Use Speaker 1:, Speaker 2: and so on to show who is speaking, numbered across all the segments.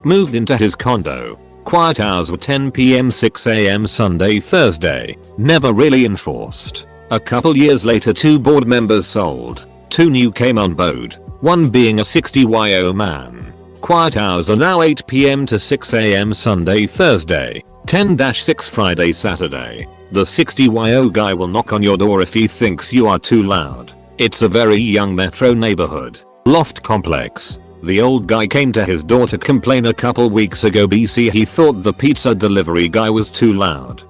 Speaker 1: Moved into his condo. Quiet hours were 10 p.m. 6 a.m. Sunday Thursday. Never really enforced. A couple years later 2 board members sold. 2 new came on board. One being a 60-year-old man. Quiet hours are now 8 p.m. to 6 a.m. Sunday Thursday. 10-6 Friday Saturday. The 60-year-old guy will knock on your door if he thinks you are too loud. It's a very young metro neighborhood. Loft complex. The old guy came to his door to complain a couple weeks ago BC he thought the pizza delivery guy was too loud.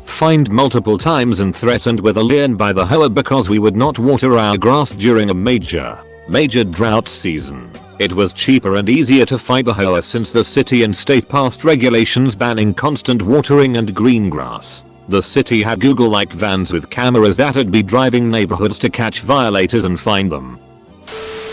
Speaker 1: Fined multiple times and threatened with a lien by the HOA because we would not water our grass during a major drought season. It was cheaper and easier to fight the HOA since the city and state passed regulations banning constant watering and green grass. The city had Google-like vans with cameras that'd be driving neighborhoods to catch violators and find them.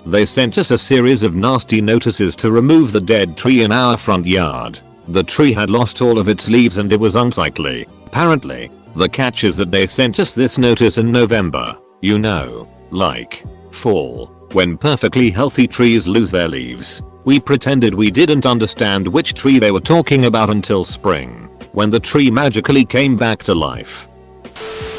Speaker 1: They sent us a series of nasty notices to remove the dead tree in our front yard. The tree had lost all of its leaves and it was unsightly. Apparently, the catch is that they sent us this notice in November. You know, like fall, when perfectly healthy trees lose their leaves. We pretended we didn't understand which tree they were talking about until spring, when the tree magically came back to life.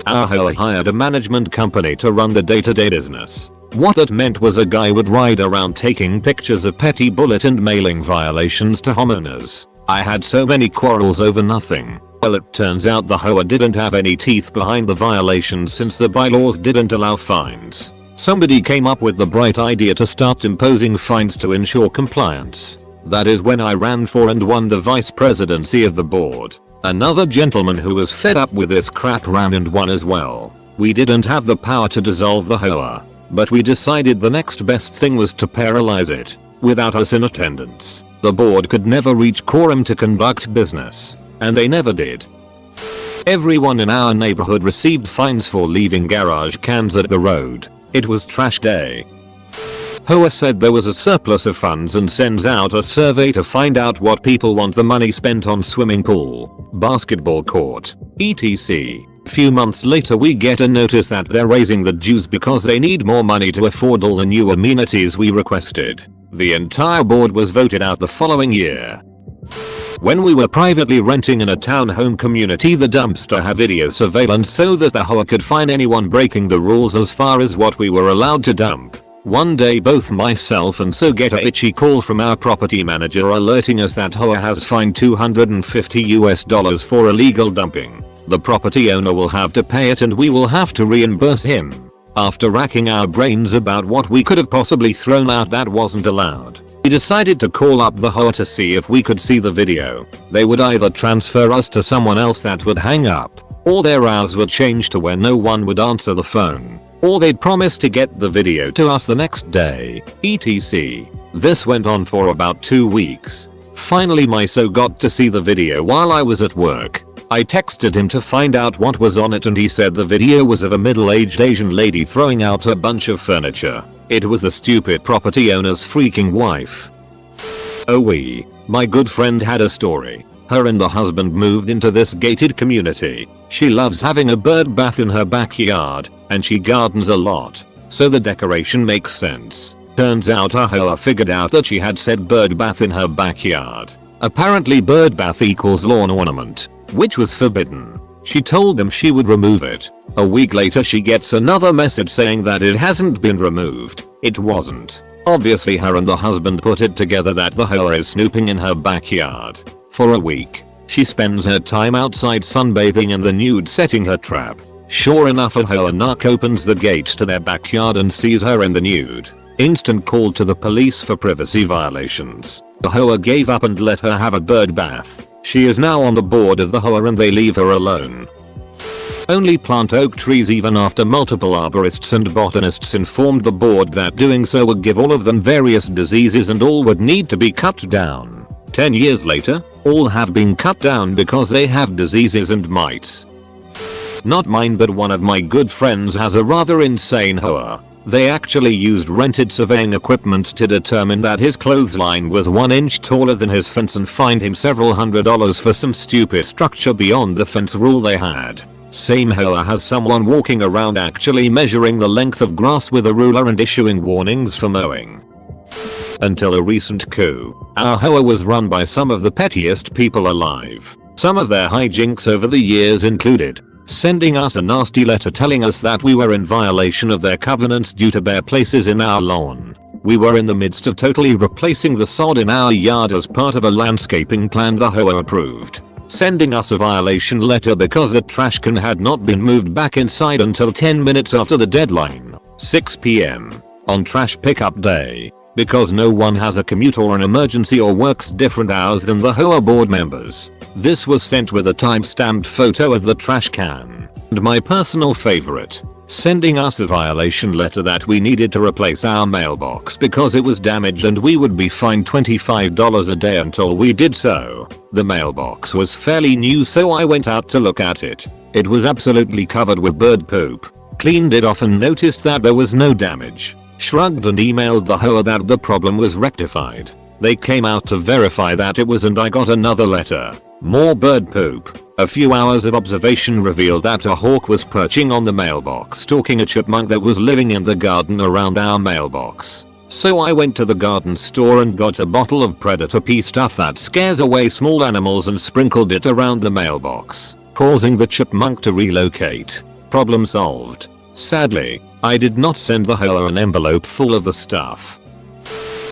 Speaker 1: Our HOA hired a management company to run the day-to-day business. What that meant was a guy would ride around taking pictures of petty bullet and mailing violations to homeowners. I had so many quarrels over nothing. Well, it turns out the HOA didn't have any teeth behind the violations since the bylaws didn't allow fines. Somebody came up with the bright idea to start imposing fines to ensure compliance. That is when I ran for and won the vice presidency of the board. Another gentleman who was fed up with this crap ran and won as well. We didn't have the power to dissolve the HOA, but we decided the next best thing was to paralyze it. Without us in attendance, the board could never reach quorum to conduct business. And they never did. Everyone in our neighborhood received fines for leaving garbage cans at the road. It was trash day. HOA said there was a surplus of funds and sends out a survey to find out what people want the money spent on: swimming pool, basketball court, etc. Few months later we get a notice that they're raising the dues because they need more money to afford all the new amenities we requested. The entire board was voted out the following year. When we were privately renting in a townhome community, the dumpster had video surveillance so that the HOA could find anyone breaking the rules as far as what we were allowed to dump. One day both myself and So get a itchy call from our property manager alerting us that HOA has fined $250 for illegal dumping. The property owner will have to pay it and we will have to reimburse him. After racking our brains about what we could have possibly thrown out that wasn't allowed, we decided to call up the HOA to see if we could see the video. They would either transfer us to someone else that would hang up, or their hours would change to where no one would answer the phone, or they'd promise to get the video to us the next day, etc. This went on for about 2 weeks. Finally my So got to see the video while I was at work. I texted him to find out what was on it and he said the video was of a middle-aged Asian lady throwing out a bunch of furniture. It was the stupid property owner's freaking wife. My good friend had a story. Her and the husband moved into this gated community. She loves having a bird bath in her backyard, and she gardens a lot, so the decoration makes sense. Turns out our HOA figured out that she had said bird bath in her backyard. Apparently bird bath equals lawn ornament, which was forbidden. She told them she would remove it. A week later she gets another message saying that it hasn't been removed. It wasn't. Obviously her and the husband put it together that the HOA is snooping in her backyard. For a week, she spends her time outside sunbathing in the nude setting her trap. Sure enough a HOA narc opens the gate to their backyard and sees her in the nude. Instant call to the police for privacy violations. The HOA gave up and let her have a bird bath. She is now on the board of the HOA and they leave her alone. Only plant oak trees even after multiple arborists and botanists informed the board that doing so would give all of them various diseases and all would need to be cut down. 10 years later, all have been cut down because they have diseases and mites. Not mine, but one of my good friends has a rather insane HOA. They actually used rented surveying equipment to determine that his clothesline was 1 inch taller than his fence and fined him several $100s for some stupid structure beyond the fence rule they had. Same HOA has someone walking around actually measuring the length of grass with a ruler and issuing warnings for mowing. Until a recent coup, our hoa was run by some of the pettiest people alive. Some of their hijinks over the years included sending us a nasty letter telling us that we were in violation of their covenants due to bare places in our lawn. We were in the midst of totally replacing the sod in our yard as part of a landscaping plan the hoa approved. Sending us a violation letter because the trash can had not been moved back inside until 10 minutes after the deadline, 6 PM, on trash pickup day, because no one has a commute or an emergency or works different hours than the hoa board members. This was sent with a time-stamped photo of the trash can. And my personal favorite, sending us a violation letter that we needed to replace our mailbox because it was damaged and we would be fined $25 a day until we did so. The mailbox was fairly new, so I went out to look at it. It was absolutely covered with bird poop. Cleaned it off and noticed that there was no damage. Shrugged and emailed the hoa that the problem was rectified. They came out to verify that it was, and I got another letter. More bird poop. A few hours of observation revealed that a hawk was perching on the mailbox stalking a chipmunk that was living in the garden around our mailbox. So I went to the garden store and got a bottle of Predator P stuff that scares away small animals and sprinkled it around the mailbox, causing the chipmunk to relocate. Problem solved. Sadly, I did not send the hoa an envelope full of the stuff.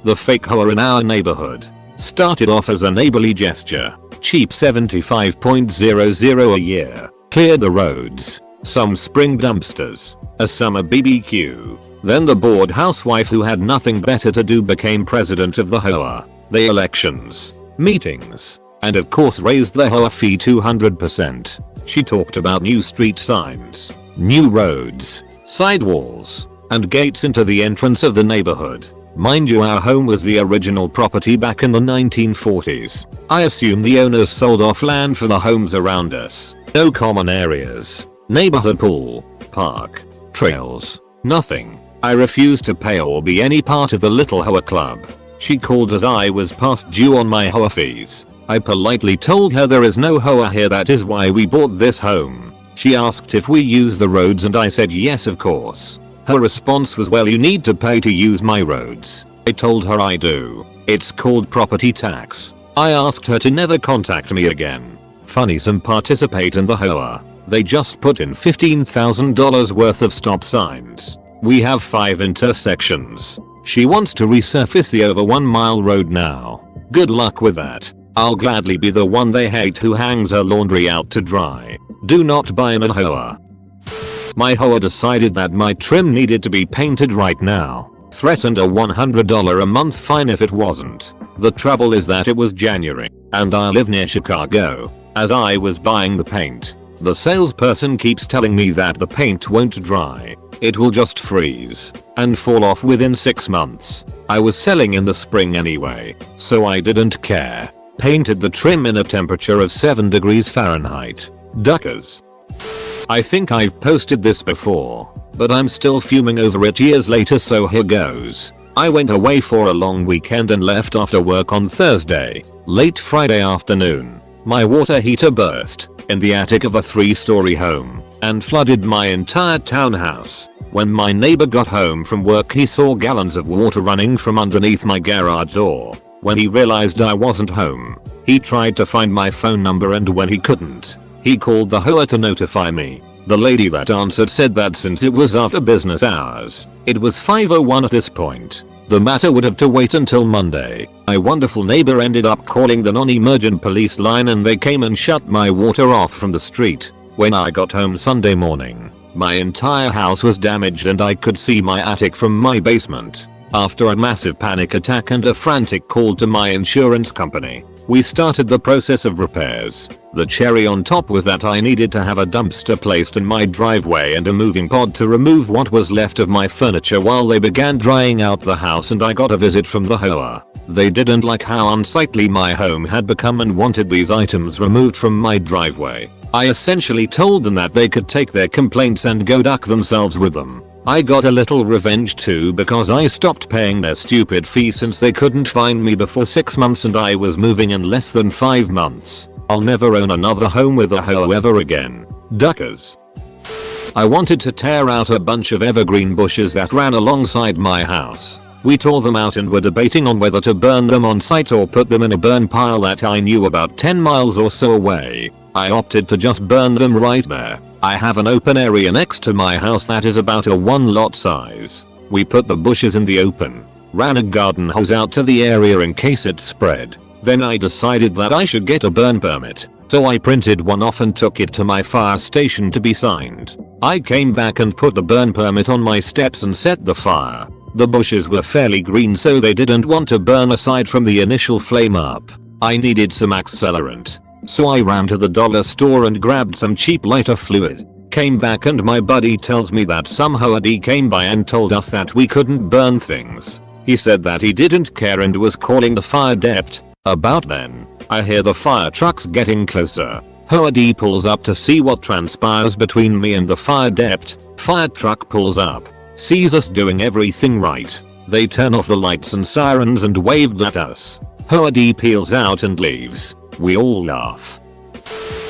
Speaker 1: The fake hoa in our neighborhood started off as a neighborly gesture. Cheap $75.00 a year. Cleared the roads. Some spring dumpsters. A summer BBQ. Then the bored housewife who had nothing better to do became president of the hoa. The elections. Meetings. And of course raised the hoa fee 200%. She talked about new street signs. New roads. Sidewalls. And gates into the entrance of the neighborhood. Mind you, our home was the original property back in the 1940s. I assume the owners sold off land for the homes around us. No common areas. Neighborhood pool. Park. Trails. Nothing. I refused to pay or be any part of the little hoa club. She called as I was past due on my hoa fees. I politely told her there is no hoa here, that is why we bought this home. She asked if we use the roads and I said yes, of course. Her response was, well, you need to pay to use my roads. I told her I do. It's called property tax. I asked her to never contact me again. Funny, some participate in the hoa. They just put in $15,000 worth of stop signs. We have 5 intersections. She wants to resurface the over 1 mile road now. Good luck with that. I'll gladly be the one they hate who hangs her laundry out to dry. Do not buy an hoa. My hoa decided that my trim needed to be painted right now. Threatened a $100 a month fine if it wasn't. The trouble is that it was January, and I live near Chicago. As I was buying the paint, the salesperson keeps telling me that the paint won't dry. It will just freeze and fall off within 6 months. I was selling in the spring anyway, so I didn't care. Painted the trim in a temperature of 7 degrees Fahrenheit. Duckers. I think I've posted this before, but I'm still fuming over it years later, so here goes. I went away for a long weekend and left after work on Thursday. Late Friday afternoon, my water heater burst in the attic of a 3-story home and flooded my entire townhouse. When my neighbor got home from work, he saw gallons of water running from underneath my garage door. When he realized I wasn't home, he tried to find my phone number, and when he couldn't, he called the hoa to notify me. The lady that answered said that since it was after business hours, it was 5:01 at this point, the matter would have to wait until Monday. My wonderful neighbor ended up calling the non-emergent police line, and they came and shut my water off from the street. When I got home Sunday morning, my entire house was damaged and I could see my attic from my basement. After a massive panic attack and a frantic call to my insurance company, we started the process of repairs. The cherry on top was that I needed to have a dumpster placed in my driveway and a moving pod to remove what was left of my furniture while they began drying out the house, and I got a visit from the hoa. They didn't like how unsightly my home had become and wanted these items removed from my driveway. I essentially told them that they could take their complaints and go duck themselves with them. I got a little revenge too, because I stopped paying their stupid fee since they couldn't find me before 6 months and I was moving in less than 5 months. I'll never own another home with a hoa ever again. Duckers. I wanted to tear out a bunch of evergreen bushes that ran alongside my house. We tore them out and were debating on whether to burn them on site or put them in a burn pile that I knew about 10 miles or so away. I opted to just burn them right there. I have an open area next to my house that is about a 1 lot size. We put the bushes in the open, ran a garden hose out to the area in case it spread. Then I decided that I should get a burn permit. So I printed one off and took it to my fire station to be signed. I came back and put the burn permit on my steps and set the fire. The bushes were fairly green so they didn't want to burn aside from the initial flame up. I needed some accelerant. So I ran to the dollar store and grabbed some cheap lighter fluid. Came back and my buddy tells me that some hoodie came by and told us that we couldn't burn things. He said that he didn't care and was calling the fire depot. About then, I hear the fire trucks getting closer. Hoodie pulls up to see what transpires between me and the fire depot. Fire truck pulls up, sees us doing everything right. They turn off the lights and sirens and waved at us. Hoodie peels out and leaves. We all laugh.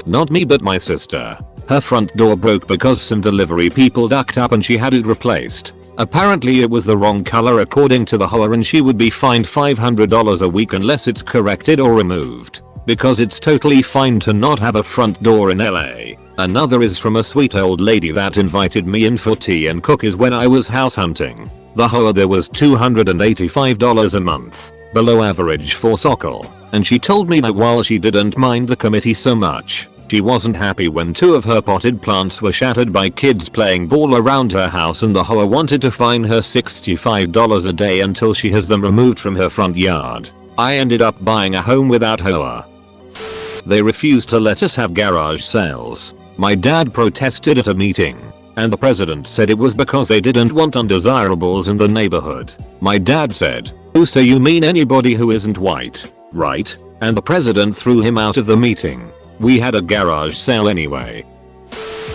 Speaker 1: Not me but my sister. Her front door broke because some delivery people ducked up and she had it replaced. Apparently it was the wrong color according to the HOA and she would be fined $500 a week unless it's corrected or removed. Because it's totally fine to not have a front door in LA. Another is from a sweet old lady that invited me in for tea and cookies when I was house hunting. The HOA there was $285 a month, below average for Sokol, and she told me that while she didn't mind the committee so much, she wasn't happy when 2 of her potted plants were shattered by kids playing ball around her house and the HOA wanted to fine her $65 a day until she has them removed from her front yard. I ended up buying a home without HOA. They refused to let us have garage sales. My dad protested at a meeting, and the president said it was because they didn't want undesirables in the neighborhood. My dad said, "Oh, so you mean anybody who isn't white, right?" And the president threw him out of the meeting. We had a garage sale anyway.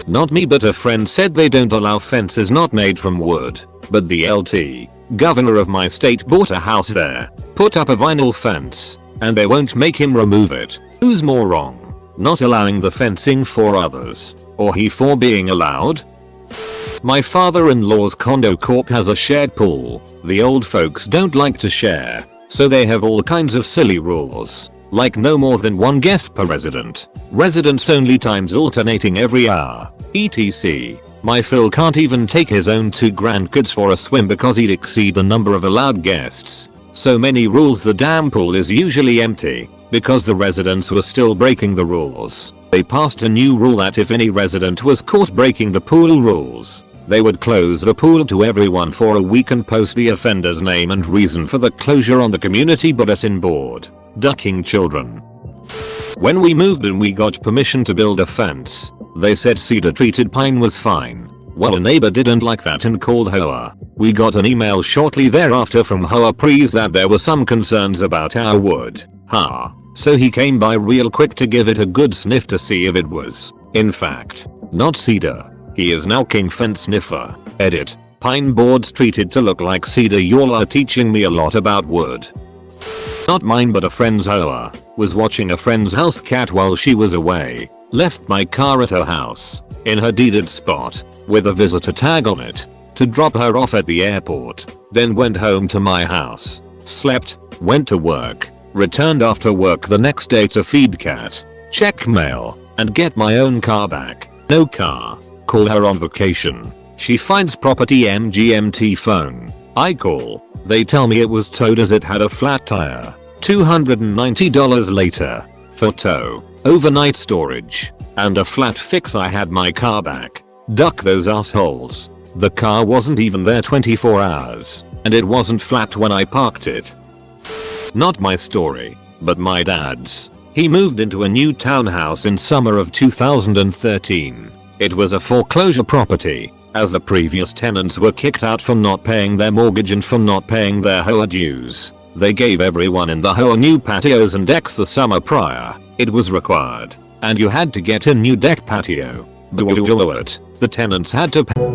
Speaker 1: Not me but a friend said they don't allow fences not made from wood, but the LT, governor of my state, bought a house there, put up a vinyl fence, and they won't make him remove it. Who's more wrong? Not allowing the fencing for others, or he for being allowed? My father-in-law's condo corp has a shared pool. The old folks don't like to share, so they have all kinds of silly rules. Like no more than 1 guest per resident. Residents only times alternating every hour. etc. My Phil can't even take his own 2 grandkids for a swim because he'd exceed the number of allowed guests. So many rules the damn pool is usually empty. Because the residents were still breaking the rules, they passed a new rule that if any resident was caught breaking the pool rules, they would close the pool to everyone for a week and post the offender's name and reason for the closure on the community bulletin board. Ducking children. When we moved in we got permission to build a fence. They said cedar treated pine was fine. Well, a neighbor didn't like that and called HOA. We got an email shortly thereafter from HOA Prees that there were some concerns about our wood. So he came by real quick to give it a good sniff to see if it was, in fact, not cedar. He is now king fence sniffer. Edit. Pine boards treated to look like cedar. Y'all are teaching me a lot about wood. Not mine but a friend's HOA. Was watching a friend's house cat while she was away. Left my car at her house, in her deeded spot, with a visitor tag on it, to drop her off at the airport. Then went home to my house. Slept, went to work, returned after work the next day to feed cat, check mail, and get my own car back. No car. Call her on vacation. She finds property MGMT phone. I call. They tell me it was towed as it had a flat tire. $290 later. For tow, overnight storage, and a flat fix. I had my car back. Duck those assholes. The car wasn't even there 24 hours, and it wasn't flat when I parked it. Not my story, but my dad's. He moved into a new townhouse in summer of 2013. It was a foreclosure property, as the previous tenants were kicked out for not paying their mortgage and for not paying their HOA dues. They gave everyone in the HOA new patios and decks the summer prior. It was required, and you had to get a new deck patio. The tenants had to pay